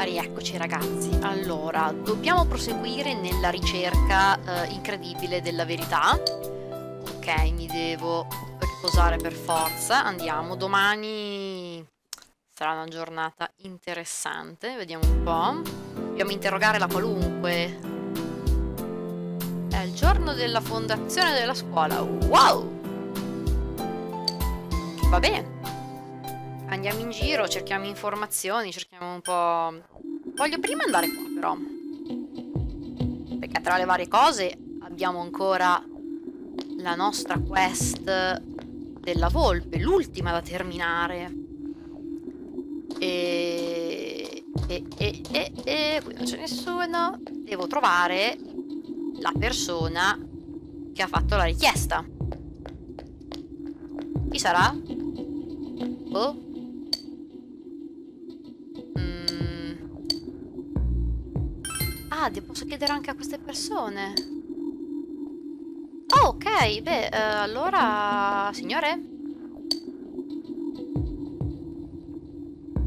Rieccoci ragazzi, allora dobbiamo proseguire nella ricerca incredibile della verità. Ok, mi devo riposare per forza, andiamo, domani sarà una giornata interessante, vediamo un po'. Dobbiamo interrogare la qualunque. È il giorno della fondazione della scuola, wow! Va bene. Andiamo in giro, cerchiamo informazioni, cerchiamo un po'... Voglio prima andare qua però, perché tra le varie cose abbiamo ancora la nostra quest della volpe, l'ultima da terminare. Qui non c'è nessuno. Devo trovare la persona che ha fatto la richiesta. Chi sarà? Oh? Ah, posso chiedere anche a queste persone. Oh, ok, beh, allora, signore?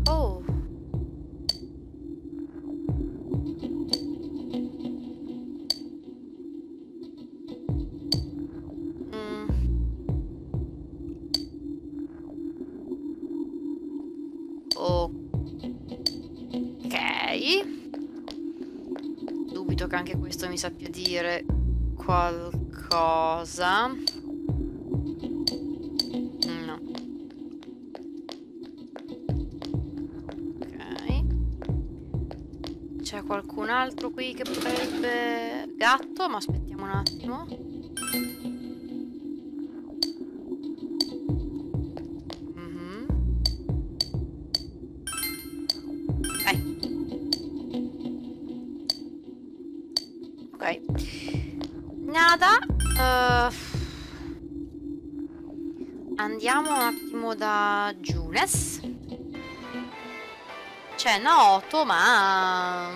Oh. Ok. Dubito che anche questo mi sappia dire qualcosa. No. Ok. C'è qualcun altro qui che potrebbe... Gatto, ma aspettiamo un attimo. Ok. Nada. Andiamo un attimo da Junes. C'è Naoto, ma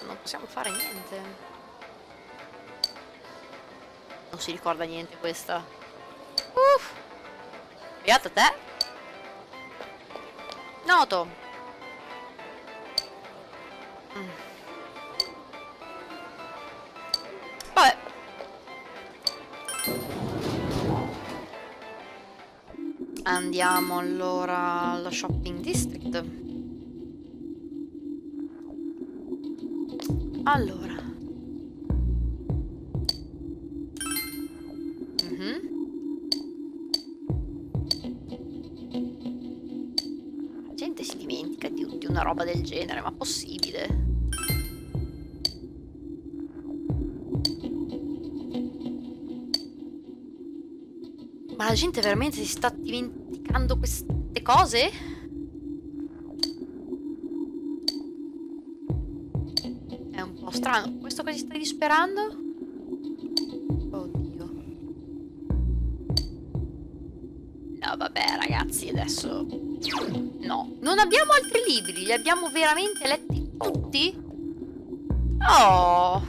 non possiamo fare niente. Non si ricorda niente questa. Beata te. Naoto. Vabbè. Andiamo allora allo shopping district. Allora. La gente si dimentica di una roba del genere, ma possibile? Ma la gente veramente si sta dimenticando queste cose? È un po' strano. Questo che si sta disperando? Oddio. No, vabbè, ragazzi, adesso... No. Non abbiamo altri libri. Li abbiamo veramente letti tutti? Oh.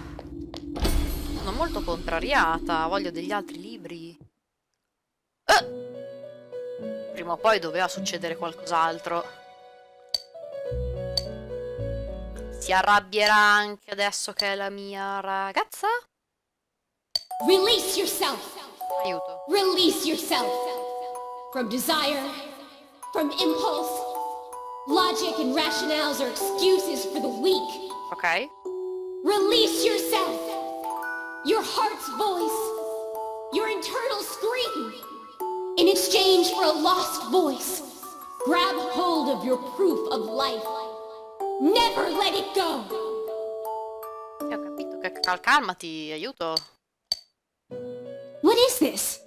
Sono molto contrariata. Voglio degli altri libri. Prima o poi doveva succedere qualcos'altro. Si arrabbierà anche adesso che è la mia ragazza? Release yourself. Aiuto. Release yourself. From desire, from impulse. Logic and rationales are excuses for the weak. Ok. Release yourself. Your heart's voice. Your internal scream. In exchange for a lost voice, grab hold of your proof of life. Never let it go. Ho capito che calmati, aiuto. What is this?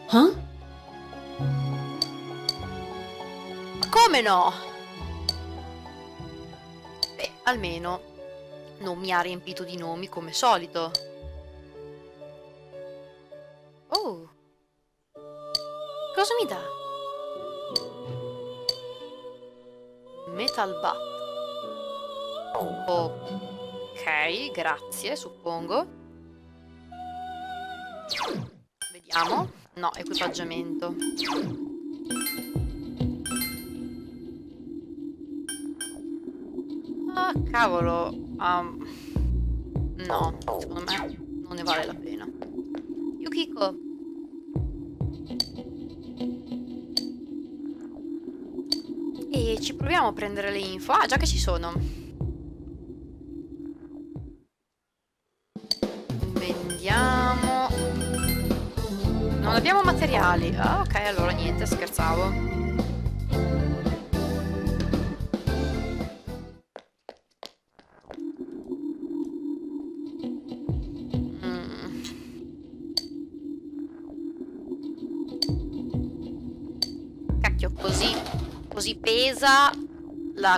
Huh? Come no? Beh, almeno non mi ha riempito di nomi come solito. Oh. Cosa mi dà? Metal Bat. Ok, grazie, suppongo. Vediamo. No, equipaggiamento. Ah, cavolo. No, secondo me non ne vale la pena. Yukiko. E ci proviamo a prendere le info. Ah, già che ci sono. Vendiamo. Non abbiamo materiali. Ah, ok, allora niente, scherzavo. Cacchio, così pesa,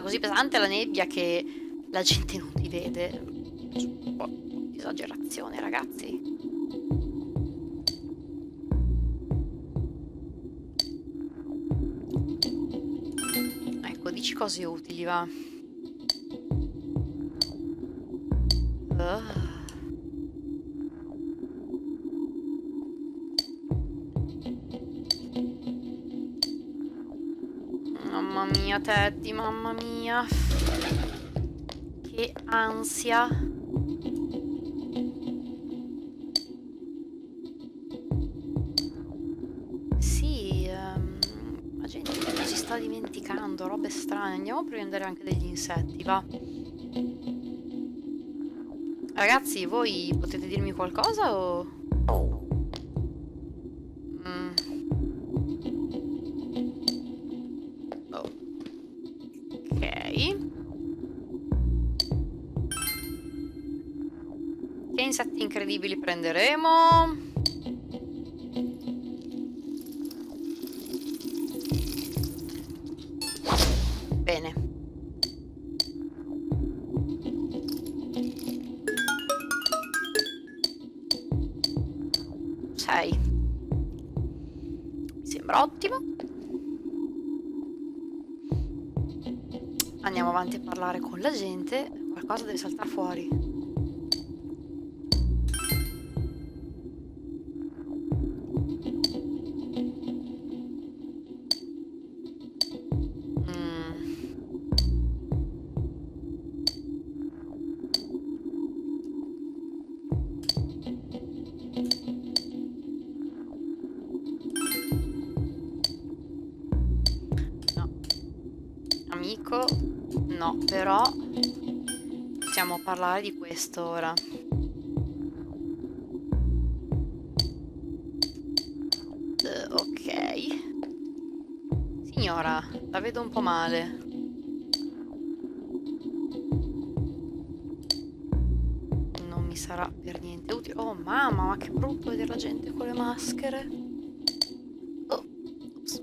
così pesante la nebbia che la gente non ti vede. Un po' di esagerazione, ragazzi. Ecco, dici cose utili, va. Mamma mia, Teddy, mamma mia. Che ansia. Sì, la gente si sta dimenticando, robe strane. Andiamo a prendere anche degli insetti, va. Ragazzi, voi potete dirmi qualcosa o... Ok. Che insetti incredibili prenderemo? Bene. Mi sembra ottimo. Andiamo avanti a parlare con la gente. Qualcosa deve saltare fuori. Amico, no, però possiamo parlare di questo ora. Ok. Signora, la vedo un po' male. Non mi sarà per niente utile. Oh mamma, ma che brutto vedere la gente con le maschere. Oh, ops.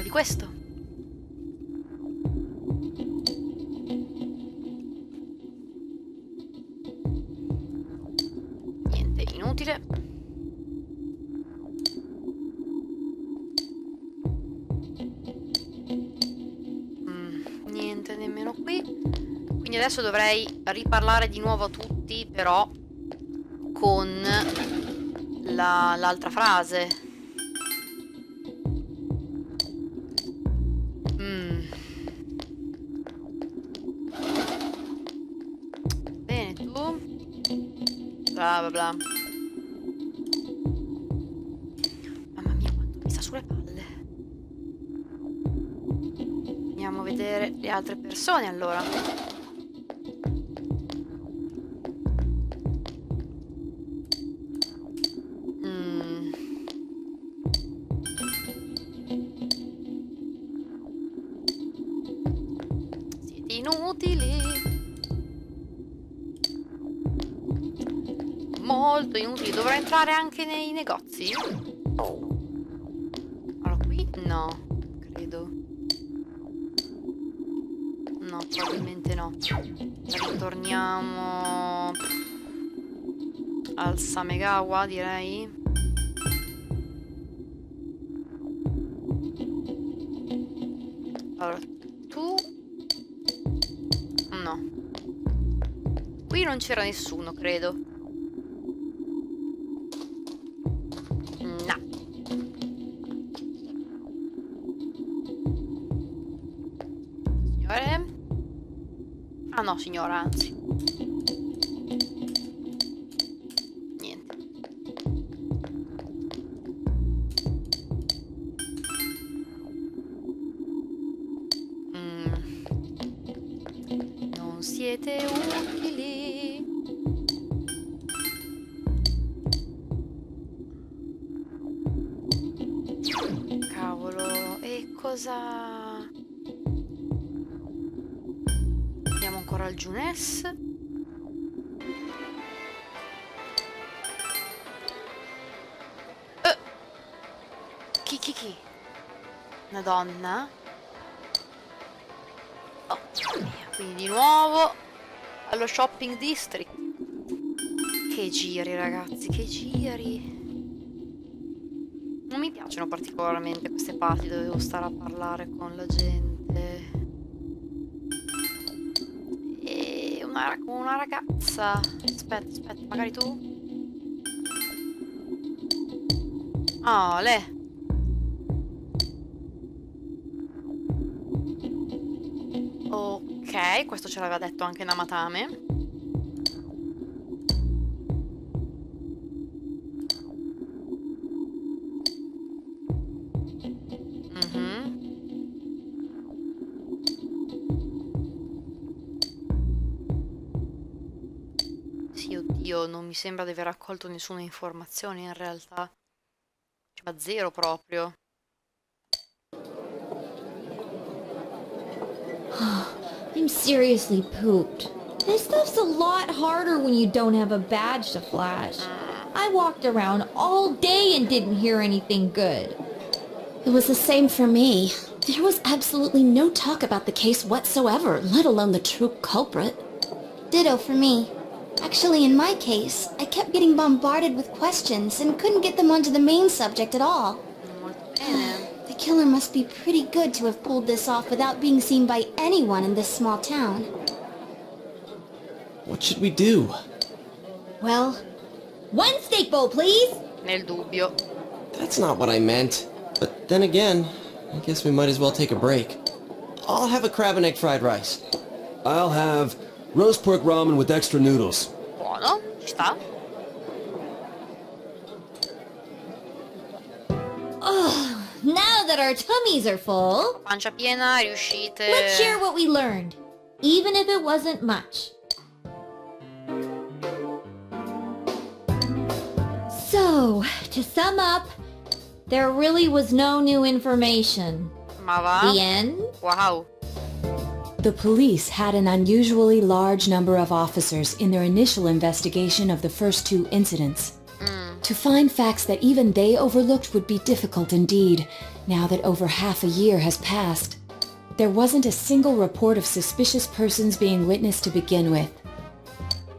Di questo. Niente, inutile. Niente nemmeno qui. Quindi adesso dovrei riparlare di nuovo a tutti, però con l'altra frase. Bene, tu. Bla bla bla. Mamma mia, quanto mi sta sulle palle. Andiamo a vedere le altre persone allora. Siete inutili. Molto inutili. Dovrò entrare anche nei negozi? Allora qui no, credo. No, probabilmente no. Ritorniamo al Samegawa, direi. Allora, tu... No. Qui non c'era nessuno, credo. No. Signore? Ah no, signora, anzi. Niente. Non siete utili. Cavolo, e cosa... Andiamo ancora al Junes. Chi? Una donna? Oh, mia. Quindi di nuovo allo shopping district. Che giri, ragazzi, che giri. Non mi piacciono particolarmente queste parti dove devo stare a parlare con la gente. E una ragazza. Aspetta, magari tu? Oh, lei. Ok, questo ce l'aveva detto anche Namatame. Sì, oddio, non mi sembra di aver raccolto nessuna informazione in realtà. Cioè, ma zero proprio. I'm seriously pooped. This stuff's a lot harder when you don't have a badge to flash. I walked around all day and didn't hear anything good. It was the same for me. There was absolutely no talk about the case whatsoever, let alone the true culprit. Ditto for me. Actually, in my case, I kept getting bombarded with questions and couldn't get them onto the main subject at all. Molto bene. The killer must be pretty good to have pulled this off without being seen by anyone in this small town. What should we do? Well, one steak bowl, please! Nel dubbio. That's not what I meant. But then again, I guess we might as well take a break. I'll have a crab and egg fried rice. I'll have roast pork ramen with extra noodles. Buono, ci sta. Now that our tummies are full, Pancia piena, riuscite... let's share what we learned, even if it wasn't much. So, to sum up, there really was no new information. Ma va? The end? Wow. The police had an unusually large number of officers in their initial investigation of the first two incidents. To find facts that even they overlooked would be difficult indeed, now that over half a year has passed. There wasn't a single report of suspicious persons being witnessed to begin with.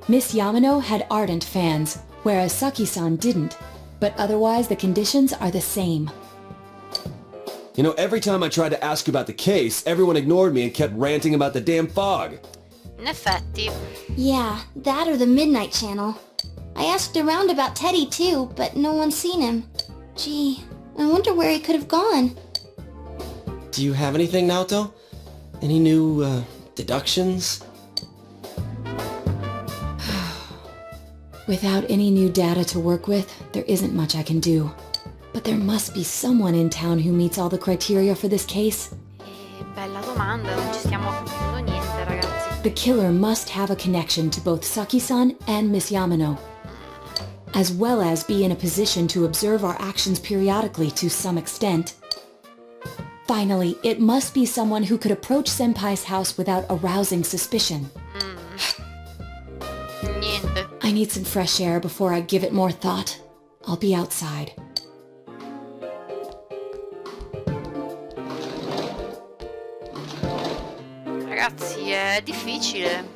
Miss Yamano had ardent fans, whereas Saki-san didn't, but otherwise the conditions are the same. You know, every time I tried to ask about the case, everyone ignored me and kept ranting about the damn fog. In effetti. Yeah, that or the Midnight Channel. I asked around about Teddy too, but no one's seen him. Gee, I wonder where he could have gone. Do you have anything, Naoto? Any new, deductions? Without any new data to work with, there isn't much I can do. But there must be someone in town who meets all the criteria for this case. Bella domanda, non ci stiamo capendo niente, ragazzi. The killer must have a connection to both Saki-san and Miss Yamano, as well as be in a position to observe our actions periodically to some extent. Finally, it must be someone who could approach Senpai's house without arousing suspicion. Niente. I need some fresh air before I give it more thought. I'll be outside. Ragazzi, è difficile.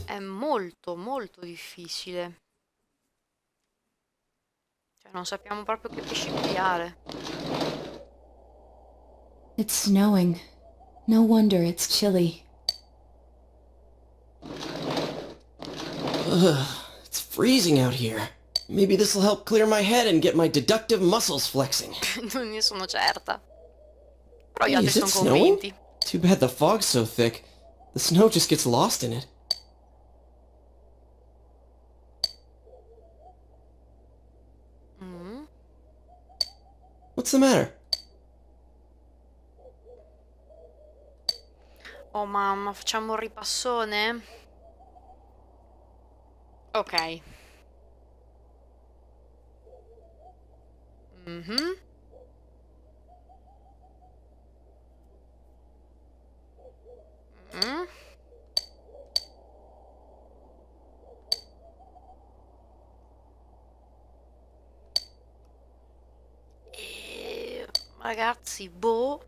È molto, molto difficile. Cioè, Non sappiamo proprio che pesci pigliare. It's snowing. No wonder it's chilly. Ugh, it's freezing out here. Maybe this will help clear my head and get my deductive muscles flexing. Non ne sono certa. Però gli Hey, altri is it sono snowing? convinti. Too bad the fog's so thick. The snow just gets lost in it. What's the matter? Oh mamma, facciamo un ripassone? Ok. Mhm. Mm. Ragazzi, boh.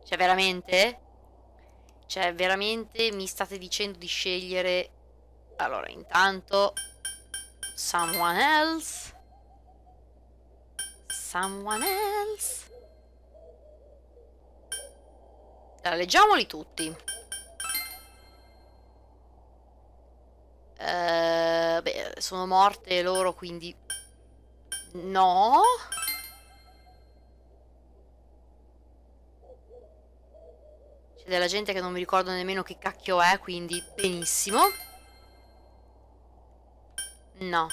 Cioè, veramente? Cioè, veramente mi state dicendo di scegliere... Allora, intanto... Someone else. Someone else. Allora, leggiamoli tutti. Beh, sono morte loro, quindi... No. C'è della gente che non mi ricordo nemmeno che cacchio è, quindi benissimo. No.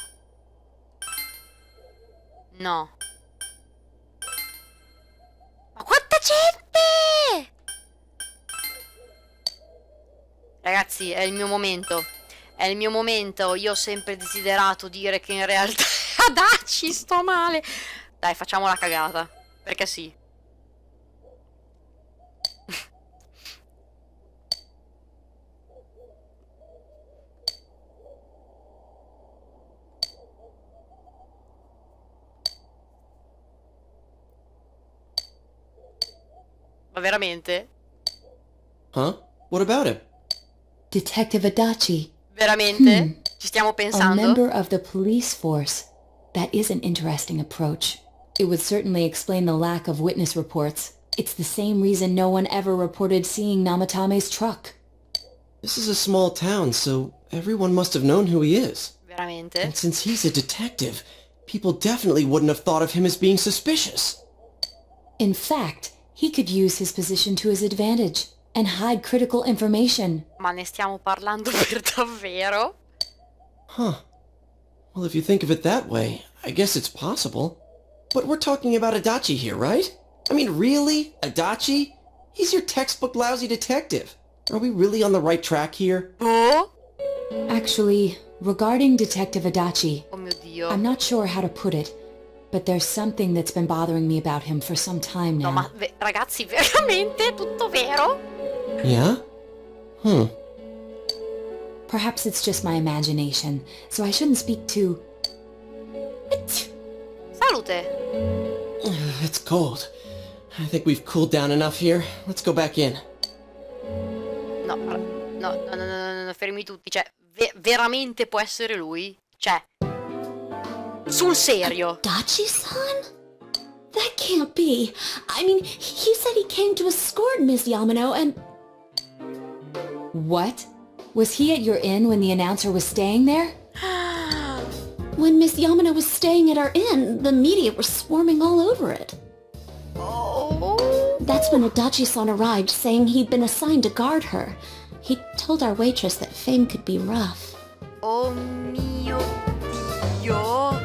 No. Ma quanta gente! Ragazzi, è il mio momento. È il mio momento. Io ho sempre desiderato dire che in realtà... Dai, ci sto male. Dai, facciamo la cagata. Perché sì. Ma veramente? Huh? What about him? Detective Adachi, Veramente? Ci stiamo a pensando? member of the police force. That is an interesting approach. It would certainly explain the lack of witness reports. It's the same reason no one ever reported seeing Namatame's truck. This is a small town, so everyone must have known who he is. Veramente? And since he's a detective, people definitely wouldn't have thought of him as being suspicious. In fact, he could use his position to his advantage and hide critical information. Ma ne stiamo parlando per davvero? Huh. Well, if you think of it that way, I guess it's possible. But we're talking about Adachi here, right? I mean, really? Adachi? He's your textbook lousy detective. Are we really on the right track here? Boh? Actually, regarding Detective Adachi, Oh mio Dio. I'm not sure how to put it, but there's something that's been bothering me about him for some time No, now. ma ragazzi, veramente? Tutto vero? Yeah? Hmm. Perhaps it's just my imagination, so I shouldn't speak too... Salute. It's cold. I think we've cooled down enough here. Let's go back in. No, no, fermi tutti. Cioè, veramente può essere lui? Cioè, sul serio. Adachi-san? That can't be. I mean, he said he came to escort Miss Yamano and... What? Was he at your inn when the announcer was staying there? When Miss Yamano was staying at our inn, the media were swarming all over it. Oh. That's when Adachi-san arrived, saying he'd been assigned to guard her. He told our waitress that fame could be rough. Oh mio Dio.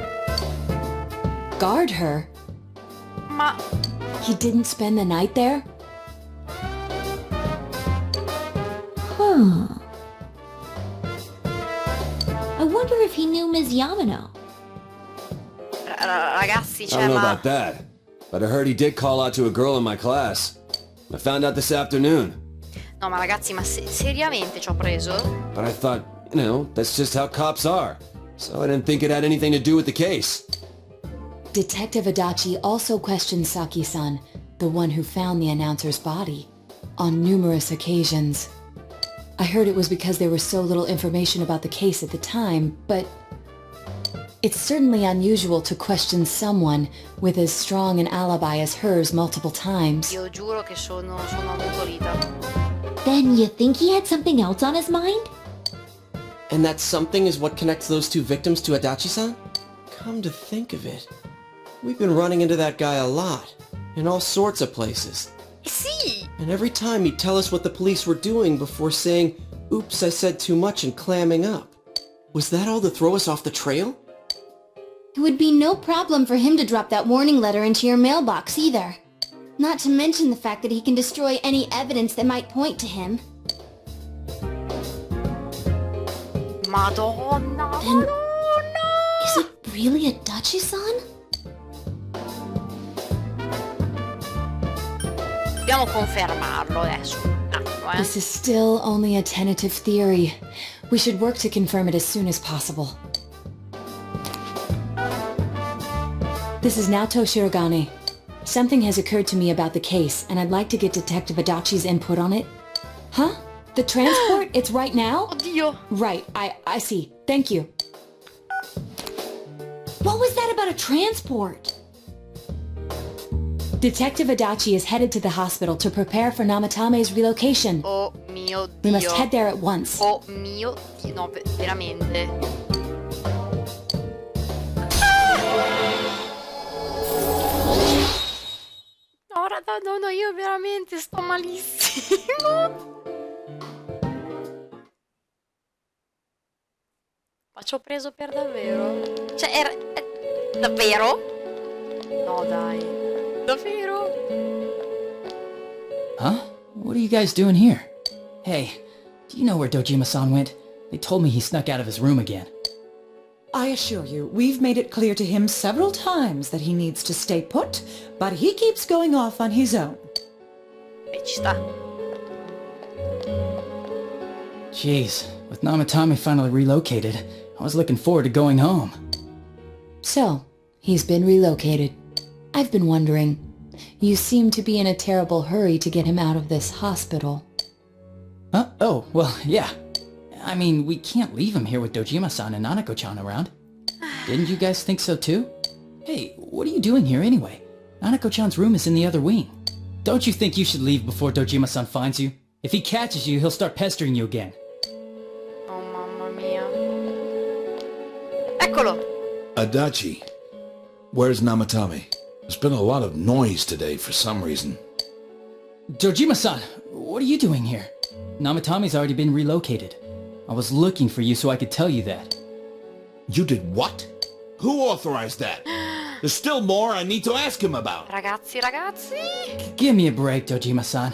Guard her? Ma... He didn't spend the night there? Huh. I wonder if he knew Ms. Yamano. Ragazzi, I cioè, don't know ma... about that, but I heard he did call out to a girl in my class. I found out this afternoon. No, ma ragazzi, ma seriamente ci ho preso? But I thought, you know, that's just how cops are. So I didn't think it had anything to do with the case. Detective Adachi also questioned Saki-san, the one who found the announcer's body. on numerous occasions. I heard it was because there was so little information about the case at the time, but it's certainly unusual to question someone with as strong an alibi as hers multiple times. Io giuro che sono ammutolita. Then you think he had something else on his mind? And that something is what connects those two victims to Adachi-san? Come to think of it, we've been running into that guy a lot, in all sorts of places. Sì! And every time he'd tell us what the police were doing before saying, "Oops, I said too much," and clamming up. Was that all to throw us off the trail? It would be no problem for him to drop that warning letter into your mailbox either. Not to mention the fact that he can destroy any evidence that might point to him. Madonna! Then, is it really Adachi-san? Dobbiamo confermarlo adesso. Un attimo, This is still only a tentative theory. We should work to confirm it as soon as possible. This is Naoto Shirogane. Something has occurred to me about the case, and I'd like to get Detective Adachi's input on it. Huh? The transport? It's right now? Oddio! Right, I see. Thank you. What was that about a transport? Detective Adachi is headed to the hospital to prepare for Namatame's relocation. Oh mio Dio. We must head there at once. Oh mio Dio, no, veramente. Ora, no, io veramente sto malissimo. Ma ci ho preso per davvero? Cioè, era... davvero? No, dai. Davvero? Huh? What are you guys doing here? Hey, do you know where Dojima-san went? They told me he snuck out of his room again. I assure you, we've made it clear to him several times that he needs to stay put, but he keeps going off on his own. Ci sta. Jeez, with Namatame finally relocated, I was looking forward to going home. So, he's been relocated. I've been wondering. You seem to be in a terrible hurry to get him out of this hospital. Huh? Oh, well, yeah. I mean, we can't leave him here with Dojima-san and Nanako-chan around. Didn't you guys think so too? Hey, what are you doing here anyway? Nanako-chan's room is in the other wing. Don't you think you should leave before Dojima-san finds you? If he catches you, he'll start pestering you again. Oh, mamma mia. Eccolo! Adachi, where's Namatame? There's been a lot of noise today for some reason. Dojima-san, what are you doing here? Namatame's already been relocated. I was looking for you so I could tell you that. You did what? Who authorized that? There's still more I need to ask him about. Ragazzi, ragazzi! Give me a break, Dojima-san.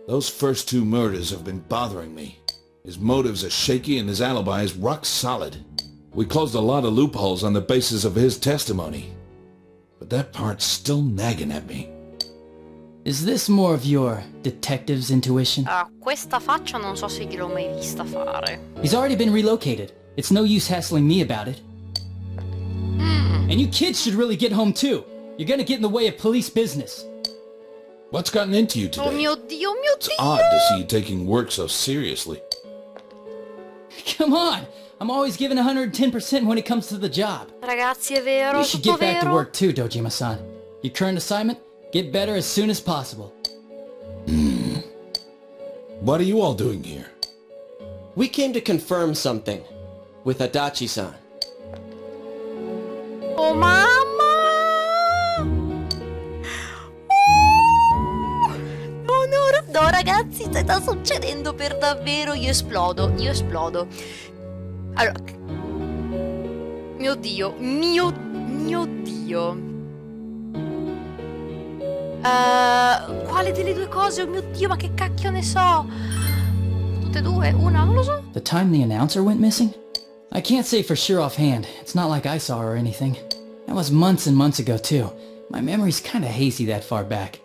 Those first two murders have been bothering me. His motives are shaky and his alibi is rock solid. We closed a lot of loopholes on the basis of his testimony. But that part's still nagging at me. Is this more of your detective's intuition? Questa faccia non so se gliel'ho mai vista fare. He's already been relocated. It's no use hassling me about it. And you kids should really get home too. You're gonna get in the way of police business. What's gotten into you today? Oh mio Dio, mio It's Dio! odd to see you taking work so seriously. Come on! I'm always giving 110% when it comes to the job. Ragazzi, è vero, You should tutto get back to vero. work too, Dojima-san. Your current assignment? Get better as soon as possible. What are you all doing here? We came to confirm something with Adachi-san. Oh mamma! No, ragazzi, sta succedendo per davvero. Io esplodo. Allora, mio Dio. Quale delle due cose? Oh mio Dio, ma che cacchio ne so? Tutte e due? Una? Non lo so. The time the announcer went missing? I can't say for sure offhand. It's not like I saw her or anything. That was months and months ago too. My memory's kinda hazy that far back.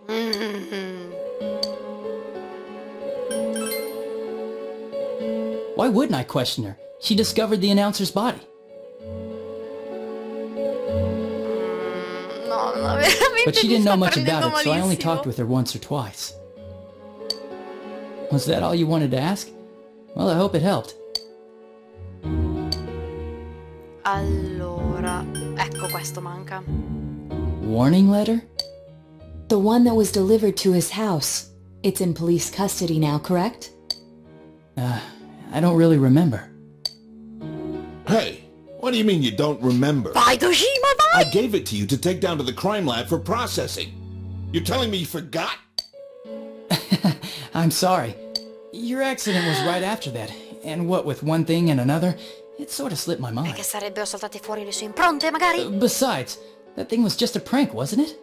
Why wouldn't I question her? She discovered the announcer's body. No, veramente But she mi didn't sta know much prendendo about it, so I only malissimo. talked with her once or twice. Was that all you wanted to ask? Well, I hope it helped. Allora, ecco questo manca. Warning letter? The one that was delivered to his house. It's in police custody now, correct? I don't really remember. Hey, what do you mean you don't remember? Vai Dojima, vai! I gave it to you to take down to the crime lab for processing. You're telling me you forgot? I'm sorry. Your accident was right after that, and what with one thing and another, it sort of slipped my mind. Perché sarebbero saltate fuori le sue impronte, magari? Besides, that thing was just a prank, wasn't it?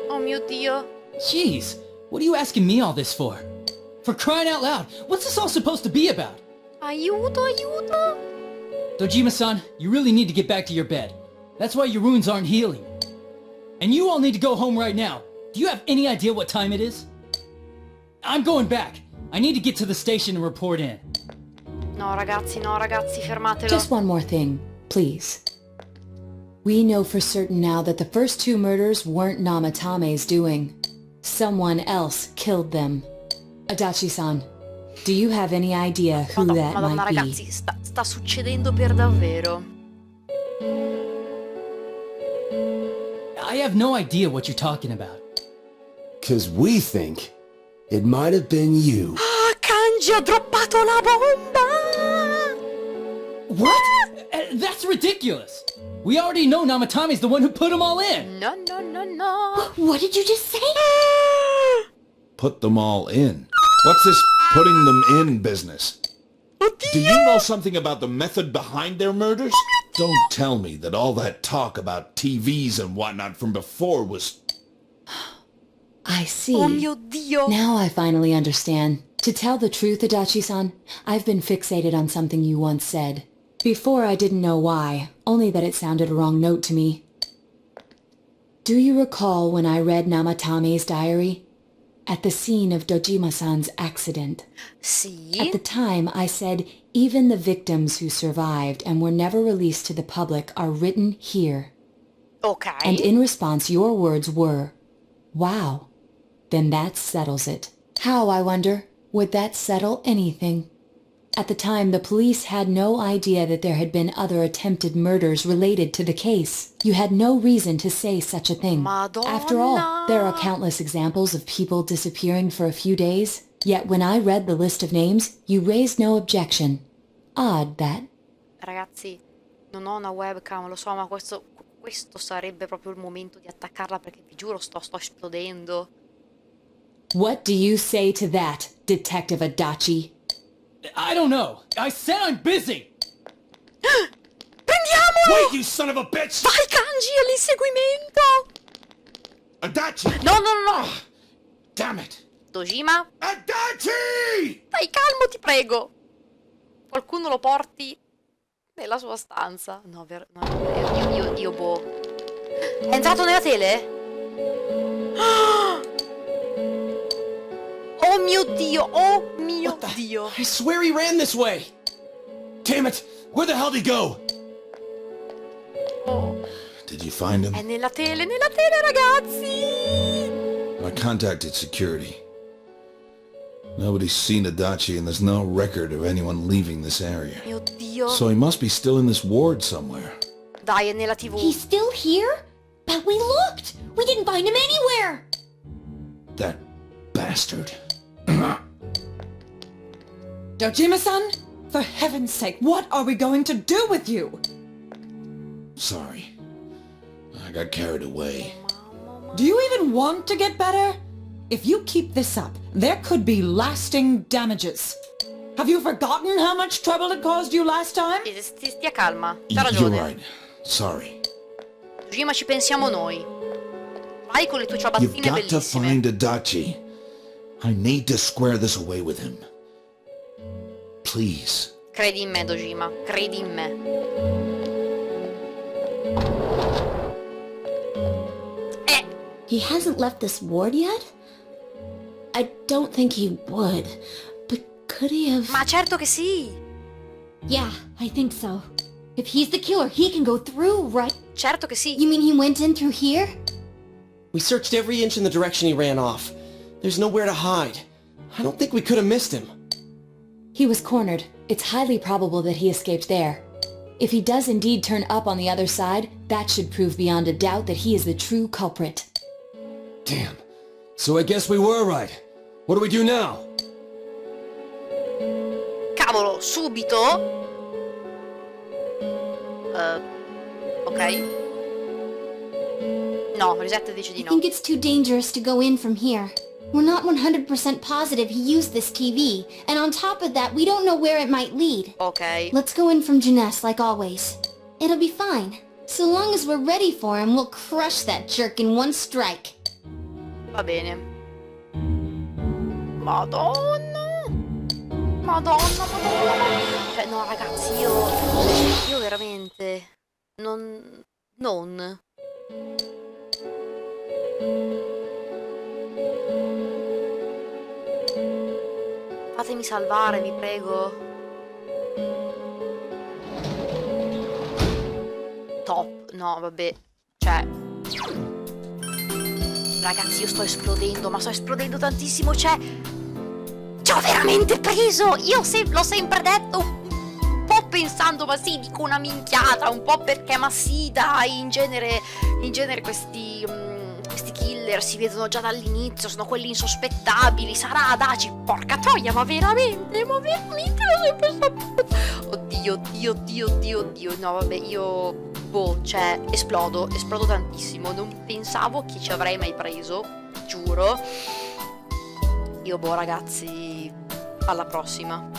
Oh mio Dio. Jeez, what are you asking me all this for? For crying out loud, what's this all supposed to be about? Aiuto, aiuto. Dojima-san, you really need to get back to your bed. That's why your wounds aren't healing. And you all need to go home right now. Do you have any idea what time it is? I'm going back. I need to get to the station and report in. No ragazzi, fermatelo. Just one more thing, please. We know for certain now that the first two murders weren't Namatame's doing. Someone else killed them. Adachi-san, do you have any idea who that Madonna might ragazzi, be? sta succedendo per davvero. I have no idea what you're talking about. 'Cause we think it might have been you. Ah, Kanji ha droppato la bomba! What? That's ridiculous. We already know Namatame's the one who put them all in. No, no, no, no. What did you just say? Put them all in. What's this putting them in business? Do you know something about the method behind their murders? Don't tell me that all that talk about TVs and whatnot from before was... I see. Oh mio Dio. Now I finally understand. To tell the truth, Adachi-san, I've been fixated on something you once said. Before I didn't know why, only that it sounded a wrong note to me. Do you recall when I read Namatame's diary? At the scene of Dojima-san's accident. Sì. At the time, I said even the victims who survived and were never released to the public are written here. Ok. And in response, your words were, wow, then that settles it. How, I wonder, would that settle anything? At the time, the police had no idea that there had been other attempted murders related to the case. You had no reason to say such a thing. Madonna. After all, there are countless examples of people disappearing for a few days. Yet when I read the list of names, you raised no objection. Odd, that. Ragazzi, non ho una webcam, lo so, ma questo sarebbe proprio il momento di attaccarla perché vi giuro sto esplodendo. What do you say to that, Detective Adachi? I don't know. I said I'm busy. Prendiamolo! Wait, you son of a bitch! Vai Kanji all'inseguimento! Adachi! No, no, no, no! Damn it! Dojima, Adachi! stai calmo, ti prego! Qualcuno lo porti nella sua stanza. No, no, io boh. È entrato nella tele? Oh mio Dio, oh mio Dio. I swear he ran this way. Damn it! Where the hell did he go? Oh, Did you find him? è nella tele, ragazzi! I contacted security. Nobody's seen Adachi and there's no record of anyone leaving this area. Mio Dio. So he must be still in this ward somewhere. Dai, è nella TV. He's still here? But we looked! We didn't find him anywhere! That bastard. Dojima-san, for heaven's sake, what are we going to do with you? Sorry. I got carried away. Do you even want to get better? If you keep this up, there could be lasting damages. Have you forgotten how much trouble it caused you last time? Stia calma, c'ha You're ragione. right. Sorry. Dojima, ci pensiamo noi. Vai con le tue You've ciabattine got to bellissime. find Adachi. I need to square this away with him. Please. Credi in me, Dojima, credi in me. He hasn't left this ward yet? I don't think he would. But could he have... Ma certo che sì! Yeah, I think so. If he's the killer, he can go through, right? Certo che sì! You mean he went in through here? We searched every inch in the direction he ran off. There's nowhere to hide. I don't think we could have missed him. He was cornered. It's highly probable that he escaped there. If he does indeed turn up on the other side, that should prove beyond a doubt that he is the true culprit. Damn. So I guess we were right. What do we do now? Cavolo, subito? Ok. No, Reset dice di I no. think it's too dangerous to go in from here. We're not 100% positive he used this TV, and on top of that, we don't know where it might lead. Ok. Let's go in from Jeunesse like always. It'll be fine. So long as we're ready for him, we'll crush that jerk in one strike. Va bene. Madonna. Madonna. Cioè, no, ragazzi, io veramente... Non... Fatemi salvare, vi prego. Top. No, vabbè. Cioè... Ragazzi, io sto esplodendo, ma sto esplodendo tantissimo, cioè... Ci ho veramente preso! Io l'ho sempre detto, un po' pensando, ma sì, dico una minchiata, un po' perché, ma sì, dai, in genere questi killer si vedono già dall'inizio, sono quelli insospettabili, sarà Adachi, porca troia, ma veramente l'ho sempre saputo. Oddio, no vabbè, io, boh, cioè, esplodo tantissimo, non pensavo che ci avrei mai preso, giuro. Io, boh, ragazzi, alla prossima.